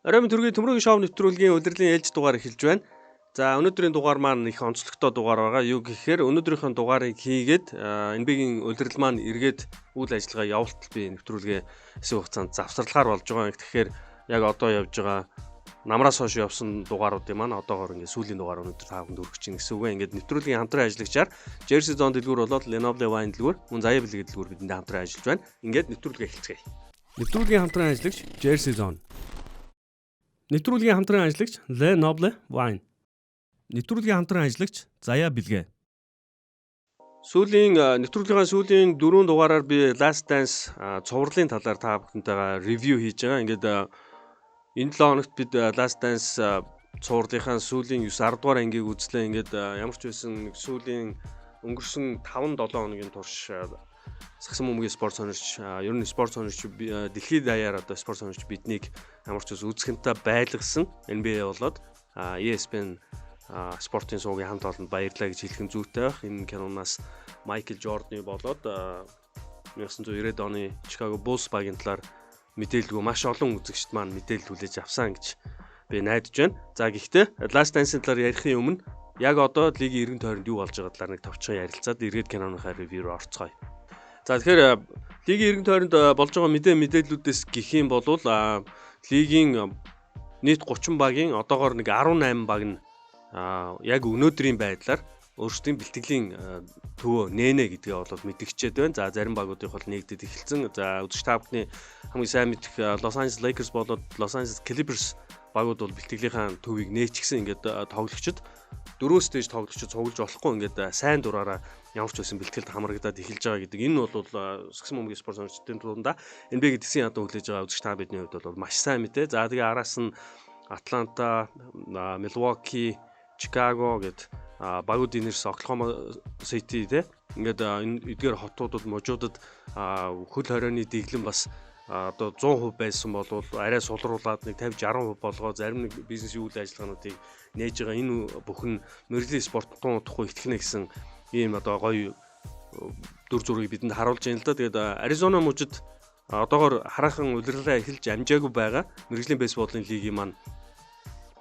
Оройн төргийн төмөрөөгийн шоу нэвтрүүлгийн удирлын ээлж дугаар эхэлж байна. За өнөөдрийн дугаар маань их онцлогтой дугаар байгаа. Юу гэхээр өнөөдрийнхөө дугаарыг хийгээд NB-ийн удирдал маань эргээд үйл ажиллагаа явуултал би нэвтрүүлгээ хэсэг хугацаанд завсарлахаар болж байгаа. Тэгэхээр яг одоо явж байгаа намраас хойш явсан дугааруудын маань одоогоор ингээд сүүлийн дугаар өнөөдөр та бүхэнд хүргэж чинь гэсэн үг. Ингээд нэвтрүүлгийн хамтран ажиллагчаар Jersey Zone дэлгүүр болоод Lenoble Wine дэлгүүр, мөн Заяа бэлэг дэлгүүр бидэндээ хамтран ажиллаж байна. Ингээд нэвтрүүлгээ эхэлцгээе. Нэвтрүүлгийн хамтран ажиллагч Jersey Zone. Нэвтрүүлгийн хамтран ажиллагч Lenoble Wine. Нэвтрүүлгийн хамтран ажиллагч Заяа бэлэг. Нэвтрүүлгийн сүүлийн 4 дугаараар би Last Dance цувралын талаар та бүхэнтэйгээ ревю хийж байгаа. Ингээд энэ 7 хоногт бид Last Dance цувралынхаа сүүлийн 9-10 дугаар ангийг үзлээ. Ингээд ямар ч байсан сүүлийн өнгөрсөн 5-7 хоногийн турш сагсан бөмбөгийн спорт сонирч ер нь спорт сонирч дэлхийд даяар одоо спорт сонирч биднийг ямар ч үзэсгэлэнтэй байлгасан NBA болоод ESPN спортын суугийн хамт олонд баярлалаа гэж хэлэх нь зүйтэй байх. Энэ киноноос Майкл Жорданы болоод 1990-ад оны Chicago Bulls багийн талаар мэдээлэлгүй маш олон үзэгчд маань мэдээлэл хүлээж авсан гэж би найдаж байна. За гэхдээ Last Dance-ийн талаар ярихын өмнө яг одоо лигийн эргэн тойронд юу болж байгаа талаар нэг товчхон ярилцаад эргээд киноныхаа ревью руу орцгоё. За тэгэхээр лигийн эргэн тойронд болж байгаа мэдээллүүдээс гэх юм бол лигийн нийт 30 багийн одоогоор нэг 18 баг нь яг өнөөдрийн байдлаар өөрсдийн бэлтгэлийн төвөө нэнэ гэдгээ бол мэдгчээд байна. За зарим багуудын бол нэгдэд эхэлсэн. За үзэгч та бүхний хамгийн сайн мэдэх Los Angeles Lakers болоод Los Angeles Clippers багууд бол бэлтгэлийн төвийг нээчихсэн. Ингээд тоглогчид 4 стейж тоглогчид цуглаж болохгүй ингээд сайн дураараа ямар ч байсан бэлтгэлд хамрагдаад эхэлж байгаа гэдэг. Энэ бол сагсан бөмбөгийн спорт сонирчдын дундаа NBA гэдгсэн ядуу хүлээж байгаа үзэгч та бидний хувьд бол маш сайн мэдээ. За тэгээ араас нь Атланта, Milwaukee, Chicago гэд багуудын нэрс Oklahoma City те ингээд энэ эдгээр хотуудад мужуудад хөл хорионы дэглэн бас одоо 100% байсан бол арай сулруулад нэг 50-60% болгоо зарим нэг бизнесийн үйл ажиллагаануудыг нээж байгаа. Энэ бүхэн мэргэжлийн спортын тухай итгэнэ гэсэн ийм одоо гоё дүр зургийг бидэнд харуулж байна л да. Тэгээд Аризона мужид одоогоор хараахан улирлаа эхэлж амжаагүй байгаа. Мэргэжлийн бейсболын лигийн маань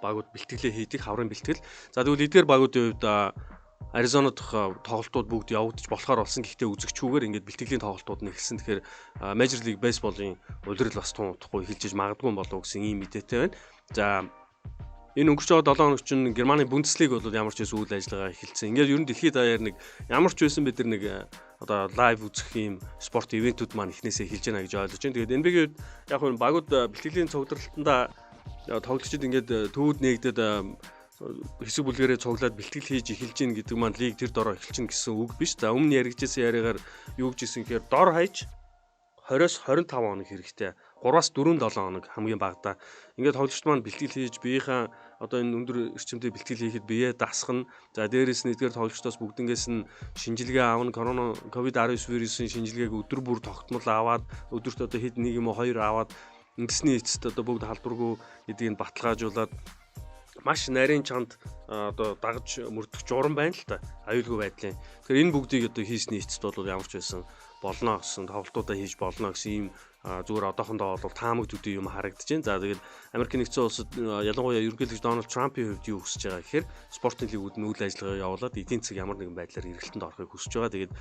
багууд бэлтгэлээ хийдэг, хаврын бэлтгэл. За тэгвэл эдгээр багуудын хувьд Аризона дахь тоглолтууд бүгд явагдаж болохоор болсон. Гэхдээ үзэгчүүгээр ингээд бэлтгэлийн тоглолтууд нь эхэлсэн. Тэгэхээр Major League Baseball-ийн улирал бас тун утгагүй эхэлж магадгүй болов гэсэн ийм мэдээтэй байна. За энэ өнгөрч байгаа 7 хоног чинь Германы Бундеслиг бол ямар ч байсан үйл ажиллагаа эхэлсэн. Ингээд ер нь дэлхийд даяар нэг ямар ч байсан бид нар нэг одоо лайв үзэх юм спорт ивентүүд маань эхнээсээ эхэлж байна гэж ойлгож байна. Тэгээд NBA-ийн яг нь багууд бэлтгэлийн цугларалтанда тоглогчид ингээд төвд нээгдэд хэсэг бүлгэрээ цуглаад бэлтгэл хийж эхэлж гин гэдэг маань лиг тэр дороо эхэлчин гэсэн үг биш. За өмнө яригдсэн яриагаар юу гэж хэлсэн гэхээр дор хаяж 20-с 25 хоног хэрэгтэй. 3-аас 4-7 хоног хамгийн багадаа. Ингээд тоглогчд маань бэлтгэл хийж биеийнхээ одоо энэ өндөр эрчимтэй бэлтгэл хийхэд бие дасгана. За дээрээс нь эдгээр тоглогчдоос бүгднгээс нь шинжилгээ аавна. COVID-19 вирусын шинжилгээг өдөр бүр тогтмол аваад өдөрт одоо хэд 1 юм уу 2 аваад ингэсний эцэст одоо бүгд халдваргүй гэдгийг баталгаажуулаад маш нарийн чанд одоо дагаж мөрдөх журам байна л та аюулгүй байдлын. Тэгэхээр энэ бүгдийг одоо хийсний эцэст бол ямар ч байсан болно гэсэн тоглолтуудаа хийж болно гэсэн ийм зүгээр одоохондоо бол таамаг төдий юм харагдаж байна. За тэгээд Америкийн нэгдсэн улсад ялангуяа ерөнхийлөгч Дональд Трампийн хувьд юу хүсэж байгаа гэхээр спортын лигүүд нь үйл ажиллагаа явуулаад эдийн засаг ямар нэгэн байдлаар эргэлтэнд орохыг хүсэж байгаа. Тэгээд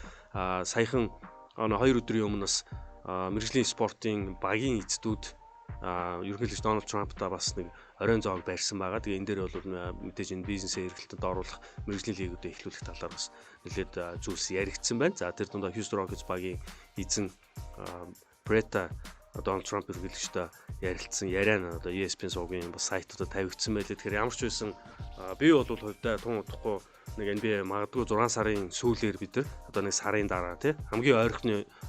саяхан 2 өдрийн өмнө бас мэргэжлийн спортын багийн эцдүүд ерөнхийлөгч Дональд Трамптай бас нэг оройн зоог барьсан байгаа. Тэгээ энэ дээр бол мэдээж энэ бизнесээ эргэлтэнд оруулах мэргэжлийн лигүүдэд эхлүүлэх талаар бас нэлээд зүйлс яригдсан байна. За тэр дундаа Houston Rockets багийн эзэн Bretta Дональд Трамп ерөнхийлөгчтэй ярилцсан яриа нь одоо ESPN суугийн бас сайтуудад тавигдсан байлээ. Тэгэхээр ямар ч байсан би бол хувьдаа тун утахгүй нэг NBA магадгүй 6 сарын сүүлээр бид нар одоо нэг сарын дараа тий хамгийн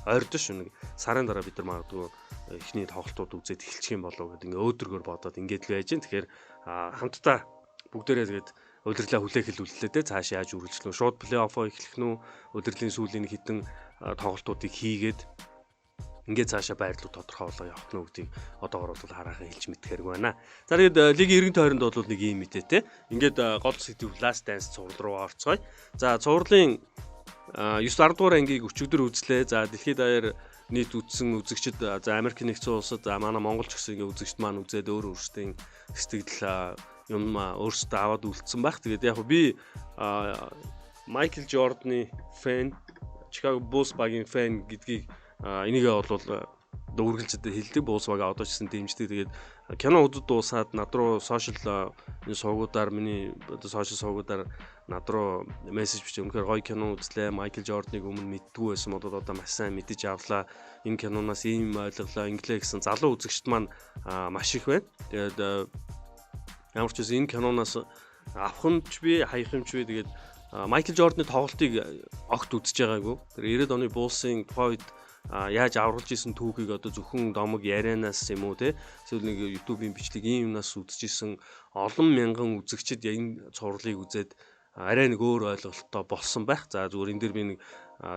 ойрхон шүү нэг сарын дараа бид нар магадгүй эхний тоглолтууд үзээд эхэлчих юм болов гэдэг ингээ өөдрөгөр бодоод ингээд л байж гэн. Тэгэхээр хамтдаа бүгдээрээ тэгээд удирлаа хүлээх хэлүүллээ те цааш яаж үргэлжлэх вэ? Шууд плей-оффоо эхлэх нь үү? Удирлын сүүлийн хитэн тоглолтуудыг хийгээд ингээд цаашаа байрлал тодорхойлоо явах нь гэдгийг одоогор бол хараахан хэлж мэдхэрэг байна. За тэгээд лигийн эргэн тойронд бол нэг юм мэдээ те. Ингээд гол сэдв Last Dance цуврал руу орцгоё. За цувралын 9-10 дугаар ангийг өчигдөр үзлээ. За дэлхийд даяар нийт үзсэн үзэгчид за Америк нэгдсэн улсад за манай Монголч гэсэн ингээ үзэгчд маань үзээд өөр өөрсдийн сэтгэл юм өөрсдөө аваад үлдсэн байх. Тэгээд яг би Майкл Жорданы фэн, Chicago Bulls багийн фэн гэдгийг энийгээ бол үргэлжлээд хэлдэг. Bulls бага одоо ч гэсэн дэмждэг. Тэгээд кино үзэж дуусаад над руу сошиал сувгуудаар миний сошиал сувгуудаар над руу мессеж бичиж өнөхөр гоё кино үзлээ. Майкл Жорданыг өмнө мэддгүй байсан бол одоо маш сайн мэдэж авлаа. Энэ киноноос ийм ойлголоо инглээ гэсэн залуу үзэгчд маань маш их байна. Тэгээд ямар ч үсэн энэ киноноос авах нь ч би хаях юм ч би тэгээд Майкл Жорданы тоглолтыг огт үзэж байгаагүй. Тэр 90-ад оны Булсын тухайд яаж авруулж исэн түүхийг одоо зөвхөн домог ярианаас юм уу те эсвэл нэг YouTube-ийн бичлэг ийм юмнаас үзчихсэн олон мянган үзэгчид энэ цувралыг үзээд арай нэг өөр ойлголттой болсон байх. За зүгээр энэ дэр би нэг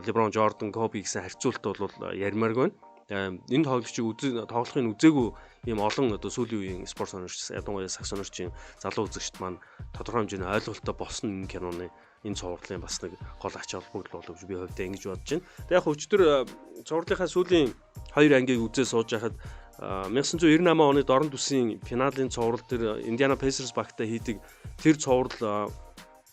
LeBron Jordan, Kobe гэсэн харьцуулт бол ярмаарг байна. Энэ тоглохыг үзээгүй ийм олон одоо сүүлийн үеийн спорт сонирч ядангуяа сагс сонирчийн залуу үзэгчд маань тодорхой хэмжээний ойлголттой болсон энэ киноны энэ цувралын бас нэг гол ач холбогдол боловч би хувьдаа ингэж бодож байна. Тэг яг өчтөр цувралынхаа сүүлийн 2 ангийг үзээ сууж байхад 1998 оны дорн түвшийн финалийн цуврал тэр Indiana Pacers багтай хийдэг тэр цуврал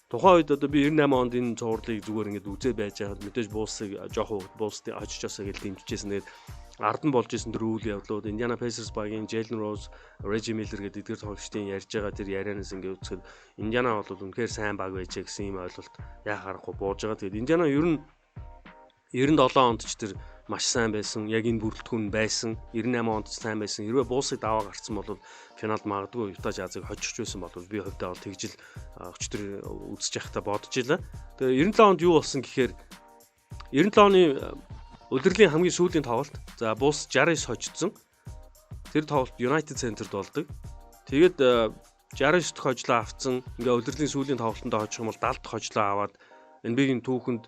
тухайн үед одоо би 98 онд энэ цувралыг зүгээр ингэж үзээ байж байхад мэдээж Булсыг жоохон Булсыг очижосоо гэж дэмжижсэн. Тэгээд ард нь болж исэн төрүүл явдлууд Indiana Pacers багийн Jalen Rose, Reggie Miller гэдэг эдгээр тоглогчдын ярьж байгаа тэр ярианаас ингээд үзэхэд Indiana бол үнэхээр сайн баг байжээ гэсэн ийм ойлголт яа харахгүй бууж байгаа. Тэгээд Indiana ер нь 97 онд ч тэр маш сайн байсан. Яг энэ бүрэлдэхүүн байсан. 98 онд сайн байсан. Хэрвээ Булсыг даваа гарцсан бол финалд магадгүй Utah Jazz-ыг хожиж байсан бол би хувьдаа бол тэгжил өчтөр үзэж явахдаа бодож илаа. Тэгээ 97 онд юу болсон гэхээр 97 оны удирдлагын хамгийн сүүлийн тоглолт. За Bulls 69 хожигдсон. Тэр тоглолт United Center-д болдог. Тэгээд 69 дэх хожлоо авцсан. Ингээ удирдлагын сүүлийн тоглолтонд хожих юм бол 70 дэх хожлоо аваад NBA-ийн түүхэнд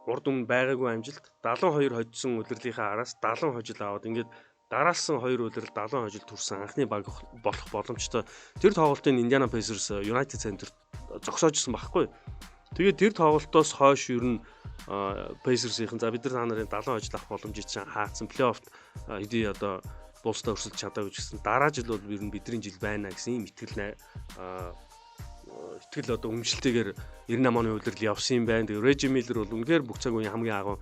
урд өмнө байгаагүй амжилт 72 хожсон удирдлагынхаа араас 70 хожил аваад ингээд дараалсан 2 удирдал 70 хожил төрсэн анхны баг болох боломжтой. Тэр тоглолтын Indiana Pacers United Center зогсоожсэн байхгүй. Тэгээд тэр тоглолтоос хойш ер нь Pacers-ийн за бид нар та нарын 70 хожил авах боломжийг чинь хаацсан плей-оффт хэдий одоо Bulls-тай өрсөлдөж чадаагүй гэсэн дараа жил бол ер нь бидний жил байна гэсэн юм итгэл одоо өмчлөлтэйгээр 98 оны удирдал явсан юм байна. Тэгээ Reggie Miller бол үнэхээр бүх цаг үеийн хамгийн агуу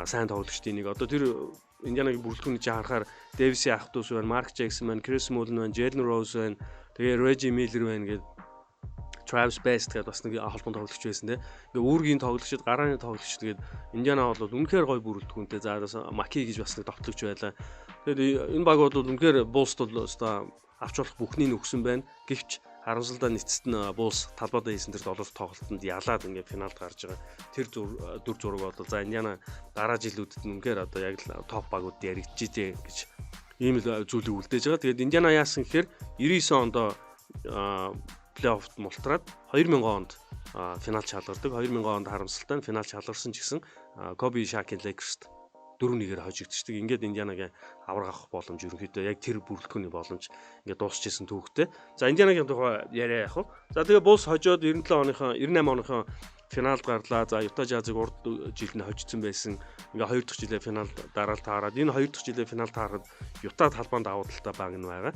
сайн тоглогчдын нэг. Одоо тэр Indiana-гийн бүрэлдэхүүнийг харахаар Davis-ийн ах トゥ ус байна, Mark Jackson байна, Chris Mullin байна, Jalen Rose байна. Тэгээ Reggie Miller байна гэдэг Travis Best гэдэг бас нэг холбоон тоглогч байсан те. Ингээ үүргийн тоглогчд, гарааны тоглогч тэгээд Indiana бол үнэхээр гоё бүрэлдэхүүнтэй. За Maki гэж бас нэг товтлогч байлаа. Тэгээд энэ баг бол үнэхээр Bulls-д бол өстой авч болох бүхнийг өгсөн байна. Гэвч харамсалтай нийцэд нь Bulls талбайдаа хийсэн тэр 7 тоглолтод ялаад ингээ финалд гарч байгаа. Тэр дүр зураг бол за Indiana дараа жилүүдэд үнэхээр одоо яг л топ багууд яригдчихжээ гэж ийм л зүйлийг үлдээж байгаа. Тэгээд Indiana яасан гэхээр 99 онд плей-оффт мултраад 2000 онд финалд шалгардаг. 2000 онд харамсалтай финалд шалгарсан ч гэсэн Kobe Shaq-ийн Lakers-т 4-1-ээр хожигдчихдаг. Ингээд Indiana-гийн авраг авах боломж ерөнхийдөө яг тэр бүрэлдэхүүний боломж ингээд дуусчихсан түүхтэй. За Indiana-гийн тухай яриа яах вэ? За тэгээ Bulls хожоод 98 оныхон финалд гарлаа. За Utah Jazz-ыг урд жилд нь хожигдсан байсан. Ингээ 2 дахь жилээ финалд дараалт таарад. Энэ 2 дахь жилээ финалд таарахад Utah талбайд давуу талтай баг нь байгаа.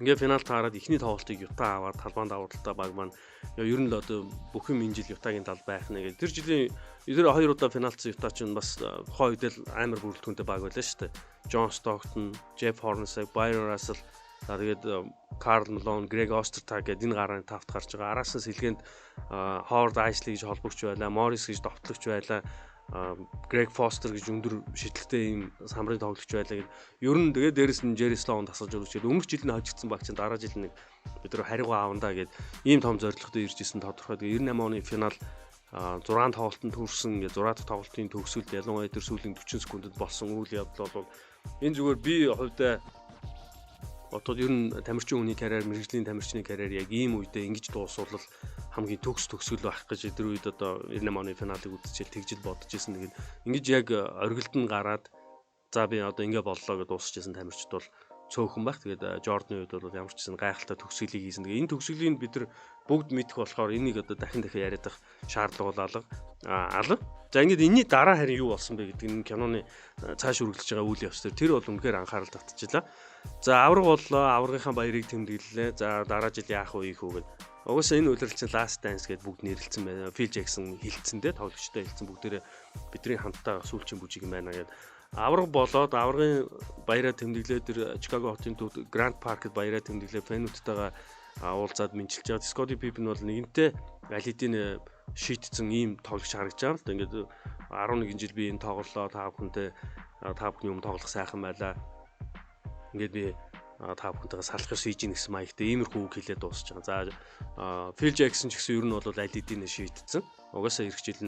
Ингээ финалд таарад ихний тоглолтыг Utah аваад талбайд давуу талтай баг маань ер нь л одоо бүх юм энэ жил Utah-гийн тал байх нэ. Тэр жилийн тэр 2 удаа финалцсан Utah ч бас хойд л амар бүрэлдэхүүнтэй баг байлаа шүү дээ. John Stockton, Jeff Hornacek, Byron Russell, тэгээд Karl Malone, Greg Ostertag гэдэг энэ гарааны тавт гарч байгаа. Араас нь сэлгээнд Howard Eisley гэж холбогч байлаа, Morris гэж товтлогч байлаа. Greg Foster гэж өндөр шидэлтэй ийм самрын тоглогч байлаа гэдэг. Ер нь тэгээд дээрэс нь Jerry Sloan тасалж өгч. Өмнөх жил нь хожигдсан баг чинь дараа жил нэг бид нар хариугаа аавандаа гэдэг ийм том зорилготой ирж исэн тодорхой. Тэгээд 98 оны финал 6 тоглолтод төрсэн. 6 дахь тоглолтын төгсгөлд ялангуяа тэр сүүлийн 40 секундэд болсон үйл явдал бол энэ зүгээр би хувьдаа бодоход ер нь тамирчин хүний карьер, мэрэгжлийн тамирчны карьер яг ийм үедээ ингэж дуусвал хамгийн төгсгөл байх гэж тэр үед одоо 98 оны финалыг үзчихэл тэгжил бодож исэн. Тэгээд ингэж яг оргилд нь гараад за би одоо ингэ боллоо гэж дуусчихсан тамирчид бол цөөхөн байх. Тэгээд Жорданы үед бол ямар ч гэсэн гайхалтай төгсгөлийг хийсэн. Тэгээд энэ төгсгөлийг бид нар бүгд мэдэх болохоор энийг одоо дахин яриад байх шаардлага бол алга. За ингээд энэний дараа харин юу болсон бэ гэдэг энэ киноны цааш үргэлжлэж байгаа үйл явц тэр бол үнэхээр анхаарал татчихлаа. За авраг боллоо, аврагынхаа баярыг тэмдэглэлээ. За дараа жил яах вэ ийх үү гэд. Угаасаа энэ удирдлагын Last Dance гэдээ бүгд нэрлэлсэн байна. Phil Jackson хэлсэн дээ, тоглогчтой хэлсэн бүгдээрээ бидний хамтдаа сүүлчийн бүжиг юм байна гэд. Авраг болоод аврагын баяраа тэмдэглээ тэр Chicago хотын төвд Grand Park-д баяраа тэмдэглээ фэнүүдтэйгээ уулзаад мэнчилж байгаа. Scottie Pippen бол нэгэнтээ алидийн шийтсэн ийм тоглогч харагдаж байгаа л да. Ингээд 11 жил би энэ тоглолоо та бүхний өмнө тоглох сайхан байлаа. Ингээд би та бүхэнтэйгээ салах ёс хийж ийн гэсэн маягтай иймэрхүү үг хэлээд дуусч байгаа. За Phil Jackson ч гэсэн ер нь бол алидийн шийтсэн. Угаасаа эх жил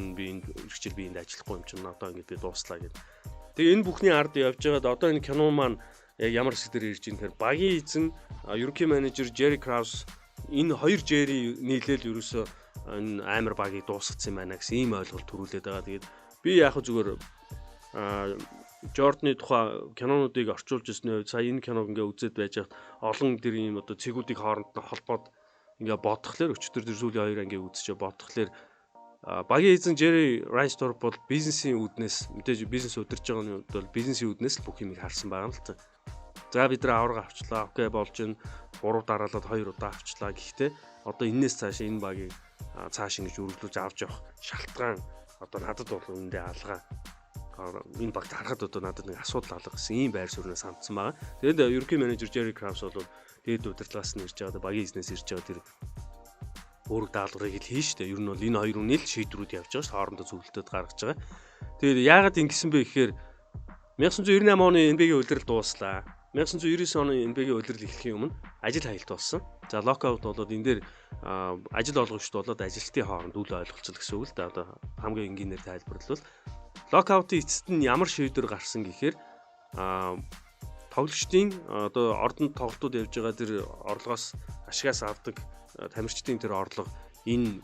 би энд ажиллахгүй юм чинь одоо ингээд би дууслаа гэдэг. Тэгээ энэ бүхний ард явж байгаад одоо энэ кино маань яг ямар хэсгээр ирж байгаа нөхөр багийн эзэн ерөнхий менежер Jerry Krause энэ хоёр Jerry нийлээл ерөөсөө энэ амар багийг дуусгацсан байна гэсэн ийм ойлголт төрүүлээд байгаа. Тэгээд би яг зүгээр Jordan-ы тухай кинонуудыг орчуулж ирсний үед сая энэ киног ингээ үзээд байж хат олон тэр ийм одоо цэгүүдийн хооронд нь холбоод ингээ бодхолоор өчтөр тэр сүүлийн хоёр анги үзчихээ бодхолоор багийн эзэн Jerry Reinsdorf бол бизнесийн үүднээс мэдээж бизнес удирж байгаа нь бол бизнесийн үүднээс л бүх юмыг харсан байгаа юм л та. За бид нар авраг авчлаа. Окей болж ин 3 дараалаад 2 удаа авчлаа. Гэхдээ одоо энэс цааш энэ багийг цааш ингэж үргэлжлүүлж авч явах шалтгаан одоо надад бол үүндээ алгаа. Энэ багт харахад одоо надад нэг асуудал алга гэсэн ийм байр суурьнаас хандсан байгаа. Тэгээд ерөнхий менежер Jerry Krause бол дээд удирдлагаас нь ирж байгаа багийн эзнээс ирж байгаа тэр өөрөг даалгаврыг л хийн штэ. Ер нь бол энэ хоёр үнэл шийдвэрүүд явж байгаа ш хоорондоо зөвлөлтөд гаргаж байгаа. Тэгээд яагаад ингэсэн бэ гэхээр 1998 оны NBA-гийн улирал дууслаа. 1999 оны NBA-гийн улирал эхлэхийн өмнө ажил хаялт болсон. За локаут болоод энэ дээр ажил олгогчд болоод ажилтны хооронд үл ойлголцол гэсэн үг л да. Одоо хамгийн энгийнээр тайлбарлавал локаутын эцэст нь ямар шийдвэр гарсан гэхээр тоглогчдын одоо ордонд тоглолтууд явж байгаа тэр орлогоос ашигаас авдаг тамирчдын тэр орлого энэ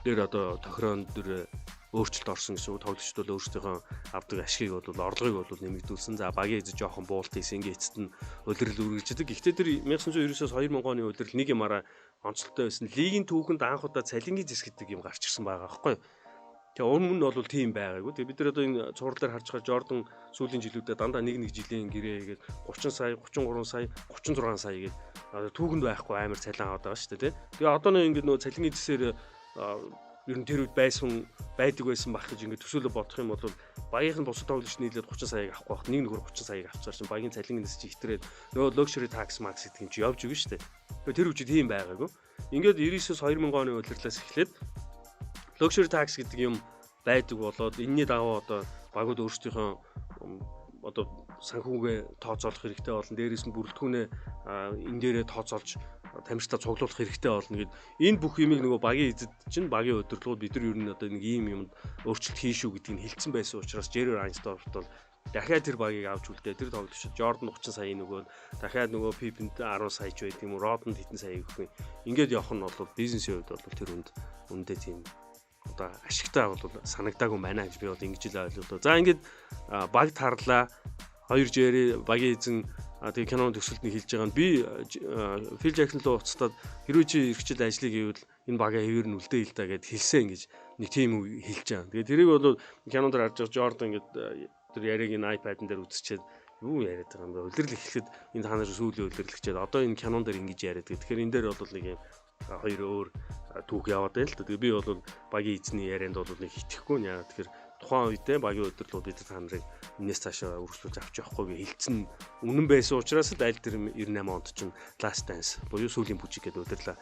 дээр одоо тохироонд тэр өөрчлөлт орсон гэсэн үг. Тоглогчд бол өөрсдийнхөө авдаг ашгийг бол орлогыг бол нэмэгдүүлсэн. За багийн эзэж жоохон буулт хийсэн ингээ эцэст нь улирал үргэлжлэдэг. Гэхдээ тэр 1999-оос 2000 оны улирал нэг юмараа онцлогтой байсан. Лигийн түүхэнд анх удаа цалингийн зэс гэдэг юм гарч ирсэн байгаа байхгүй юу? Тэгээ өмнө нь бол тийм байгаагүй. Тэгээ бид нар одоо энэ цувралаар харж байгаа Jordan сүүлийн жилүүдэд дандаа нэг жилийн гэрээ гээд 30 сая, 33 сая, 36 сая гээд түүхэнд байхгүй амар цалин аваад байгаа шүү дээ. Тэгээ одоо нэг ингэ нөө цалингийн зэсээр ер нь тэр үед байдаг байсан бах гэж ингэ төсөөлө бодох юм бол багийнх нь бусад тоглогч нийлээд 30 саяг авахгүй байх. Нэг нөхөр 30 саяг авцгаар чинь багийн цалингийн зэс чи хитрээд нөгөө luxury tax max гэдэг юм чи явж өгнө шүү дээ. Тэгээ тэр үчид тийм байгаагүй. Ингээд 99-с 2000 оны улирлаас эхлээд luxury tax гэдэг юм байдаг болоод энэний дагуу одоо багууд өөрсдийнхөө одоо санхүүгээ тооцоолох хэрэгтэй болно. Дээрээс нь бүрэлдэхүүнээ энэ дээрээ тооцоолж тамирчдаа цуглуулах хэрэгтэй болно гэд энэ бүх юмыг нөгөө багийн эзэд чинь багийн удирдлагууд бид нар ер нь одоо нэг ийм юмд өөрчлөлт хийн шүү гэдгийг хэлсэн байсан учраас Jerry Reinsdorf бол дахиад тэр багийг авч үлдээ. Тэр тоглогчид Jordan 30 сая нөгөөд дахиад нөгөө Pippen 10 сая ч байт юм уу, Rodman хэдэн сая гэх юм. Ингээд явах нь бол бизнесийн хувьд бол тэр үндэ тийм одоо ашигтай бол санагдаагүй байна гэж би бол ингэж л ойлголоо. За ингээд баг тарлаа. Хоёр Jerry багийн эзэн тэгээ киноны төсөлтний хэлж байгаа нь би Phil Jackson руу уцтаад хэрвээ чи эрхчил ажлыг хийвэл энэ багаа хэвээр нь үлдээ хэл та гэд хэлсэн гэж нэг тийм үг хэлж байгаа. Тэгээ тэрийг бол кинонд харж байгаа Jordan ингээд тэр яриаг энэ iPad-н дээр үзчихээд юу яриад байгаа юм бэ? Улирал эхлэхэд энэ та нар сүүлийн улирлэгчээд одоо энэ кинон дээр ингэж яриад. Тэгэхээр энэ дээр бол нэг юм хоёр өөр түүх яваад байл та. Тэгээ би бол багийн эзний ярианд бол нэг итгэхгүй нэ. Тэгэхээр тухайн үедээ багийн удирдлууд бид та нарыг энэс цаашаа өргөжлүүлж авч явахгүй гэж хэлсэн үнэн байсан учраас л аль тэр 98 онд чинь Last Dance буюу сүүлийн бүжиг гэдэг удирлаа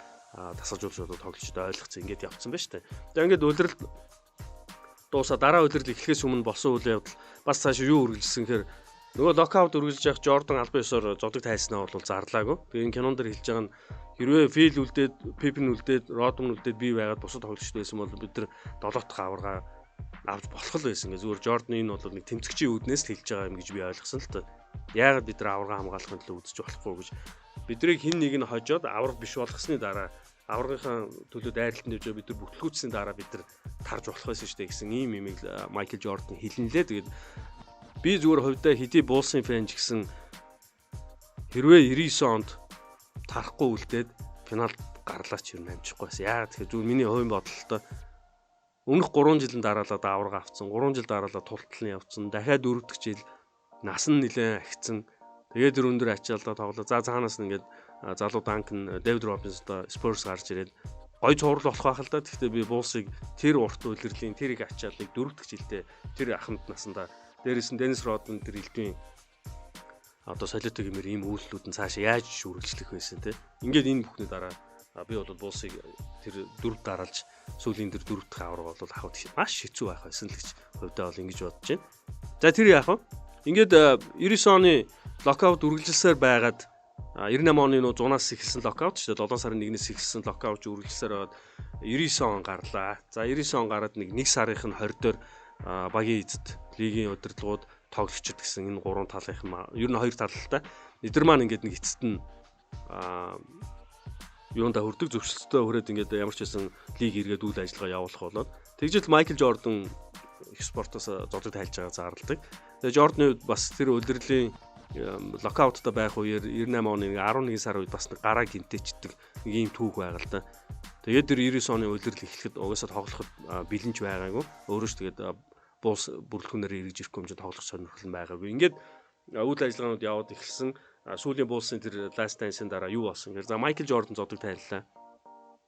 тасалжуулж тоглогчдод ойлгоцсон ингээд явцсан байна шүү дээ. Тэгээ ингээд удирал дуусаа дараа удирал эхлэхээс өмнө болсон үйл явдал бас цаашаа юу үргэлжилсэн гэхээр нөгөө локаут үргэлжлэж явах Jordan албан ёсоор зодог тайснаа бол зарлаагүй. Тэгээ энэ кинонд дэр хэлж байгаа нь хэрвээ Phil үлдээд, Pippen үлдээд, Rodman үлдээд бий байгаад бусад тоглогчд байсан бол бид нар 7 дахь аварга авч болох л байсан. Зүгээр Jordan энэ бол нэг тэмцэгчийн үүднээс л хэлж байгаа юм гэж би ойлгосон л та. Яагаад бид нар аварга хамгаалахын төлөө үзэж болохгүй гэж бидрийг хин нэг нь хожоод аварга биш болгосны дараа аваргынхаа төлөө дайралтанд явж бид нар бүтлгүүцсийн дараа бид нар тарж болох байсан шүү дээ гэсэн ийм имийг Michael Jordan хэлнэлээ. Тэгээд би зүгээр хувьдаа хэдий Bulls-ын фэн ч гэсэн хэрвээ 99 онд тарахгүй үлдээд финалд гарлаач юм амжихгүй байсан. Яагаад тэгэхээр зүгээр миний хувийн бодлолтой Өмнөх 3 жилийн дараалал дааварга авцсан, 3 жил дараалал тулталны явцсан, дахиад 4 дахь жил нас нь нэлээд ахицсан. Тэгээд тэр өндөр ачаалдаа тоглоо. За цаанаас нь ингээд залуу Данкн, Дэвид Робинс одоо Spurs гарч ирээд гой цуврал болох байх л да. Гэхдээ би Булсыг тэр урт үлрэлийн тэр их ачааллыг 4 дахь жилдээ тэр ахмад насандаа дээрээс нь Денис Родман тэр элдвийн одоо солиотой гэмээр ийм үйлслүүд нь цаашаа яаж үргэлжлэх байсан те. Ингээд энэ бүхний дараа би бол Булсыг тэр 4 дараалж сүүлийн тэр 4 дахь авраг бол авах маш хэцүү байх байсан л гэж хувьдаа бол ингэж бодож байна. За тэр яах вэ? Ингээд 99 оны локаут үргэлжилсээр байгаад 98 оны нөө 100-аас эхэлсэн локаут шүү дээ. 7 сарын 1-ээс эхэлсэн локаут үргэлжилсээр байгаад 99 он гарлаа. За 99 он гараад нэг сарын 20 дээр багийн эзэд лигийн удирдлагууд тоглогчд гэсэн энэ 3 талынхан ер нь 2 талтай. Эдгээр маань ингээд нэг эцэст нь юунда хүрдэг зөвшөлтөй хүрээд ингээд ямар ч байсан лиг эргээд үйл ажиллагаа явуулах болоод тэгжэл Майкл Жордан их спортоос зодог тайлж байгаа зарладаг. Тэгээ Жорданы бас тэр удирдлагын локауттай байх үеэр 98 оны 11 сар үед бас гараа гинтээчдэг нэг ийм түүх байгаа л да. Тэгээд тэр 99 оны удирдлага эхлэхэд угаасаа тоглоход бэлэнж байгаагүй. Өөрөө ч тэгээд Булс бүрэлдэхүүнээр эргэж ирэх хэмжээнд тоглох сонирхол нь байгаагүй. Ингээд үйл ажиллагаанууд яваад эхэлсэн. Сүүлийн Булсын тэр Last Dance-ийн дараа юу болсон гэхээр за Майкл Жордан зодог тайллаа.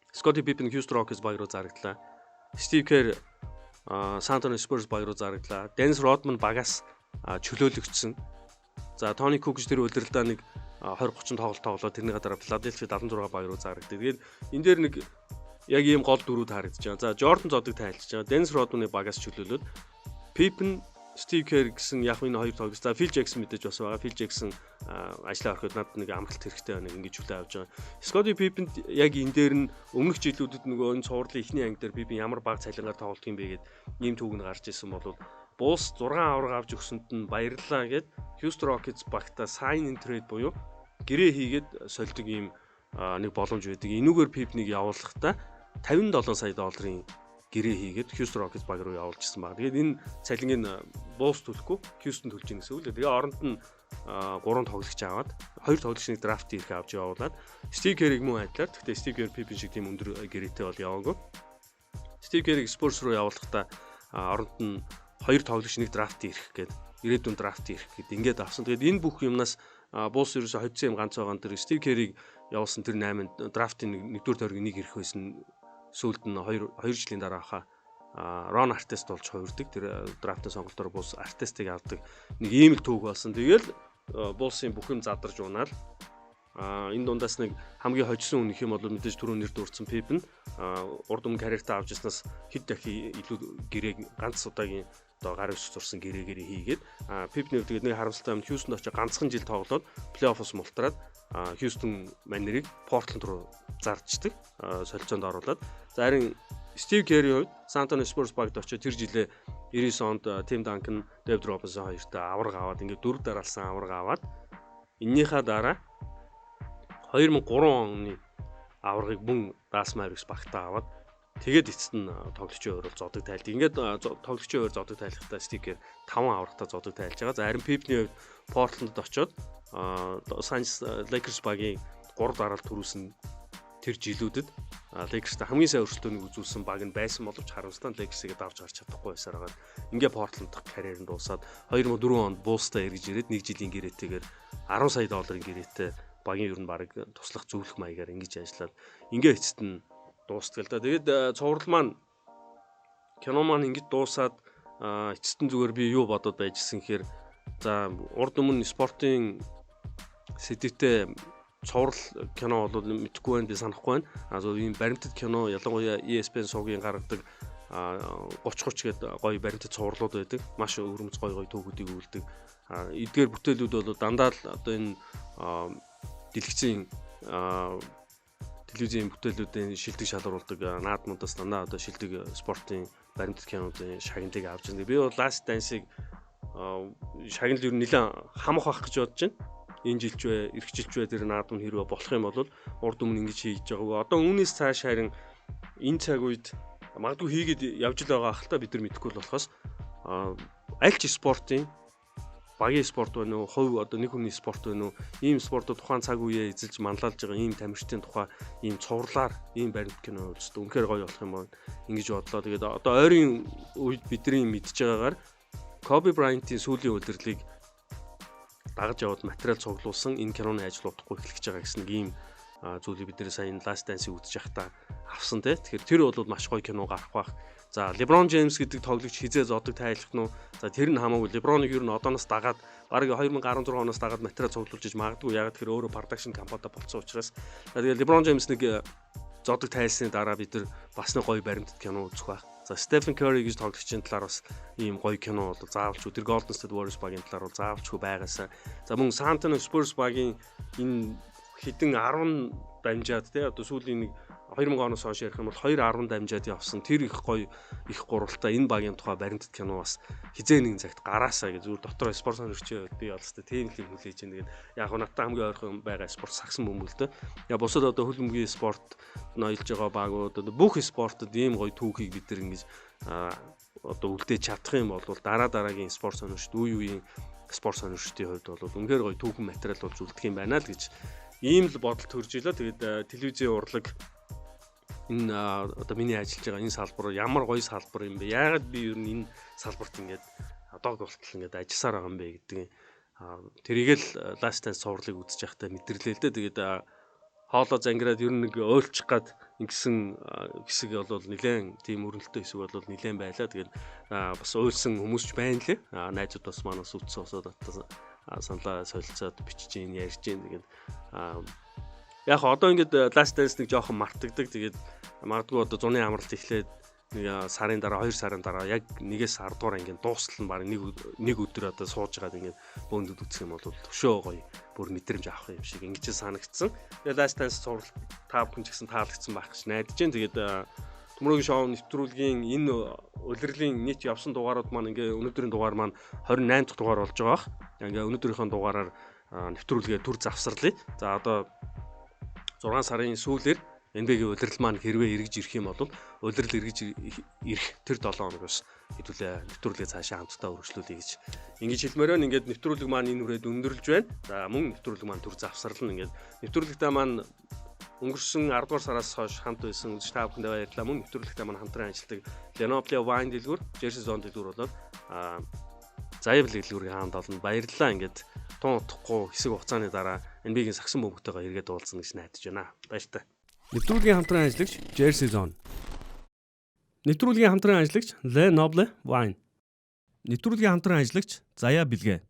Scottie Pippen Houston Rockets баг руу зарагдлаа. Steve Kerr San Antonio Spurs баг руу зарагдлаа. Dennis Rodman багаас чөлөөлөгдсөн. За Tony Kukoc тэр удирдлагаа нэг 20-30 тоглолт тоглоод тэрний гадараа Philadelphia 76 баг руу зарагдав. Тэгээд энэ дээр нэг яг ийм гол дөрүүд харагдаж байгаа. За Jordan зодог тайлж байгаа. Dennis Rodman-ы багаас чөлөөлөд Pippen, Steve Kerr гэсэн яг энэ хоёр тоглогч. За Phil Jackson мэдээж бас байгаа. Phil Jackson ажиллаа ороход надад нэг амралт хэрэгтэй байна ингэж хүлээн авч байгаа. Scottie Pippen яг энэ дээр нь өмнөх жилүүдэд нөгөө энэ цувралын эхний анги дээр Pippen ямар баг цалингаар тоглох юм бэ гэд ийм түүх нь гарч ирсэн бол Булс 6 авраг авч өгсөнд нь баярлалаа гэд Houston Rockets багтаа sign and trade буюу гэрээ хийгээд сольдог ийм нэг боломж байдаг. Энүүгээр Pippen-ийг явуулахдаа 57 сая долларын гэрээ хийгээд Houston Rockets баг руу явуулчихсан баг. Тэгээд энэ цалингийн Булс төлөхгүй Houston төлж ийн гэсэн үг л. Тэгээ оронд нь 3 тоглогч аваад 2 тоглогчны драфт ирэх авч явуулаад Steve Kerr-ийг мөн адилаар. Гэхдээ Steve Kerr Pippen шиг тийм өндөр гэрээтэй бол яваагүй. Steve Kerr-ийг Spurs руу явуулахдаа оронд нь 2 тоглогч нэг драфт ирэх гээд ирээдүйн драфт ирэх гээд ингээд авсан. Тэгээд энэ бүх юмнаас Булс ерөөсө хоцсон юм ганц байгаа. Тэр Steve Kerr-ийг явуулсан тэр 8 драфтын 1-р тойрог нэг ирэх байсан. Сүүлд нь 2 жилийн дарааха Ron Artest болж хувирдаг. Тэр драфтын сонголтоор Булс Artest-ыг авдаг. Нэг ийм л түүх болсон. Тэгэл Булсын бүх юм задарж унаал. Энэ дундаас нэг хамгийн хожсон хүн их юм бол мэдээж түрүү нэр дурдсан Pippen урд өмнө карьертаа авч яснаас хэд дахин илүү гэрээг ганц удаагийн одоо гар өсөх зурсан гэрээгээр хийгээд Pippen-ийг тэгээд нэг харамсалтай юм Houston очиж ганцхан жил тоглоод плей-оффоос мултраад Houston манерыг Portland руу зарчдаг солилцоонд оруулаад за харин Steve Kerr-ийн хувьд San Antonio Spurs багт очиж тэр жилээ 99 онд Tim Duncan, David Robinson хоёртой авраг аваад ингээд 4 дараалсан авраг аваад эннийхээ дараа 2003 оны аврагыг мөн Dallas Mavericks багтаа аваад тэгээд эцэст нь тоглогчийн хувьд зодог тайлд. Ингээд тоглогчийн хувьд зодог тайлхтаа Steve Kerr 5 аврагтаа зодог тайлж байгаа. За харин Pippen-ийн хувьд Portland-д очоод Los Angeles Lakers багийн 3 дараалал төрүүлсэн тэр жилүүдэд Lakers-тай хамгийн сайн өрсөлдөөнийг үзүүлсэн баг нь байсан боловч харамсалтай Lakers-ийг давж гарч чадахгүй байсаар байгаа. Ингээ Portland дахь карьер нь дуусаад 2004 онд Bulls-тай эргэж ирээд 1 жилийн гэрээтэйгээр 10 сая долларын гэрээтэй багийн ер нь баг туслах зөвлөх маягаар ингэж ажиллаад ингээ эцэст нь дуустгал да. Тэгээд цуврал маань кино маань ингэж дуусаад эцэст нь зүгээр би юу бодоод байжсэн гэхээр за урд өмнө спортын сэдвтэй цуврал кино бол мэдгүй байна би санахгүй байна. Зөв ийм баримтат кино ялангуяа ESPN сувгийн гаргадаг 30 гээд гоё баримтат цувралууд байдаг. Маш өрөмц гоё түүхүүдийг үүлдэг. Эдгээр бүтээлүүд бол дандаа л одоо энэ дэлгэцийн телевизийн бүтээлүүдийн шилдэг шалгаруулдаг наадмуудаас дандаа одоо шилдэг спортын баримтат кинодын шагналыг авч байгаа. Би бол Last Dance-ыг шагнал ер нь нэлээд хамах байх гэж бодож байна. Энэ жилч бай, эх жилч бай тэр наадам хэрвээ болох юм бол урд өмнө ингэж хийж байгаагүй. Одоо үүнээс цааш харин энэ цаг үед магадгүй хийгээд явж л байгаа хэл та бид нар мэдэхгүй болохоос аль ч спортын багийн спорт байна уу, хувь одоо нэг хүний спорт байна уу, ийм спортод тухайн цаг үеэ эзэлж манлайлж байгаа ийм тамирчдын тухай ийм цувралаар ийм баримт кино үздэг. Үнэхээр гоё болох юм байна. Ингэж бодлоо. Тэгээд одоо ойрын үед бидний мэдж байгаагаар Коби Брайантийн сүүлийн удирлыг дагаж яваад материал цуглуулсан энэ киноны ажил удахгүй эхлэж байгаа гэсэн нэг ийм зүйлийг бид нэр сайн Last Dance-ийг үзэж явахдаа авсан те. Тэгэхээр тэр бол маш гоё кино гарах байх. За LeBron James гэдэг тоглогч хизээ зодог тайлах нь. За тэр нь хамаагүй LeBron-ыг ер нь одооноос дагаад бараг 2016 оноос дагаад материал цуглуулж магадгүй. Яг тэр өөрөө production компанитай болцсон учраас. Тэгээд LeBron James нэг зодог тайлсны дараа бид нар бас нэг гоё баримтат кино үзэх байх. За Stephen Curry гэж тоглогчийн талаар бас ийм гоё кино бол заавалчгүй. Тэр Golden State Warriors багийн талаар бол заавалчгүй байгаасаа. За мөн San Antonio Spurs багийн энэ хэдэн 10 дамжаад те одоо сүүлийн нэг 2000 оноос хойш ярих юм бол 2.10 дамжаад явсан тэр их гоё их гурвалтай энэ багийн тухай баримтат кино бас хизээ нэгэн цагт гараасаа гэж зүгээр дотор спорт сонирхч би бол тест тийм л юм хүлээж байна. Тэгээд яг нь надад хамгийн ойрхон байгаа спорт сагсан бөмбөлтэй. Яг бусад одоо хөлбөмбөгийн спорт ноёлж байгаа багууд одоо бүх спортод ийм гоё түүхийг бид нар ингэж одоо үлдээж чадах юм бол дараагийн спорт сонирхчд үеийн спорт сонирхчдын хувьд бол үнэхээр гоё түүхэн материал болж үлдэх юм байна л гэж ийм л бодол төрж илаа. Тэгээд телевизийн урлаг энэ одоо миний ажиллаж байгаа энэ салбар ямар гоё салбар юм бэ? Яагаад би ер нь энэ салбарт ингээд дог болтол ингээд ажилласаар байгаа юм бэ гэдэг. Тэрийг л Last Dance цувралыг үзэж байхдаа мэдэрлээ л дээ. Тэгээд хоолоо зангираад ер нь нэг ойлчих гад ингэсэн хэсэг бол нэлээд тийм өрнөлтөө хэсэг бол нэлээд байлаа. Тэгээд бас уйлсан хүмүүс ч байна лээ. Найзууд бас манаас үтсэн усаад саналаа солилцоод бичиж ийн ярьж ийн. Тэгээд яг одоо ингээд Last Dance нэг жоохон мартагддаг. Тэгээд магадгүй одоо зуны амралт эхлээд нэг сарын дараа 2 сарын дараа яг 1-ээс 10 дугаар ангийн дуустал нь баг нэг өдөр одоо сууж байгаад ингээд бөөндөд үтсэх юм бол төвшөө гоё бүр мэдрэмж авах юм шиг ингэж санагдсан. Тэгээд Last Dance цуврал та бүхэн ч гэсэн таалагдсан байх гэж найдаж байна. Тэгээд Төмөрөөгийн шоу нэвтрүүлгийн энэ улирлын нийт явсан дугаарууд маань ингээ өнөөдрийн дугаар маань 28 дахь дугаар болж байгаа бах. Ингээ өнөөдрийнхөө дугаараар нэвтрүүлгээ төр завсарлаа. За одоо 6 сарын сүүлээр NBA-гийн улирал маань хэрвээ эргэж ирэх юм бол улирал эргэж ирэх тэр 7 хоногоос хэдүүлээ нэвтрүүлгээ цаашаа хамтдаа үргэлжлүүлэе гэж ингэж хэлмээр байна. Ингээд нэвтрүүлэг маань энэ үрээд өндөрлж байна. За мөн нэвтрүүлэг маань төр завсарлаа. Ингээд нэвтрүүлэгтээ маань өнгөрсөн 10 дугаар сараас хойш хамт байсан үзэж та бүхэндээ баярлалаа. Мөн нэвтрүүлэгтээ маань хамтран ажилладаг Lenoble Wine дэлгүүр, Jersey Zone дэлгүүр болоод Заяв дэлгүүрийн хаанд олон баярлалаа. Ингээд тун утахгүй хэсэг хугацааны дараа NBA-гийн сагсан бөмбөгтэйгээ эргээд уулзна гэж найдаж байна. Баяртай. Нэвтрүүлгийн хамтран ажиллагч Jersey Zone. Нэвтрүүлгийн хамтран ажиллагч Lenoble Wine. Нэвтрүүлгийн хамтран ажиллагч Заяа бэлгээ.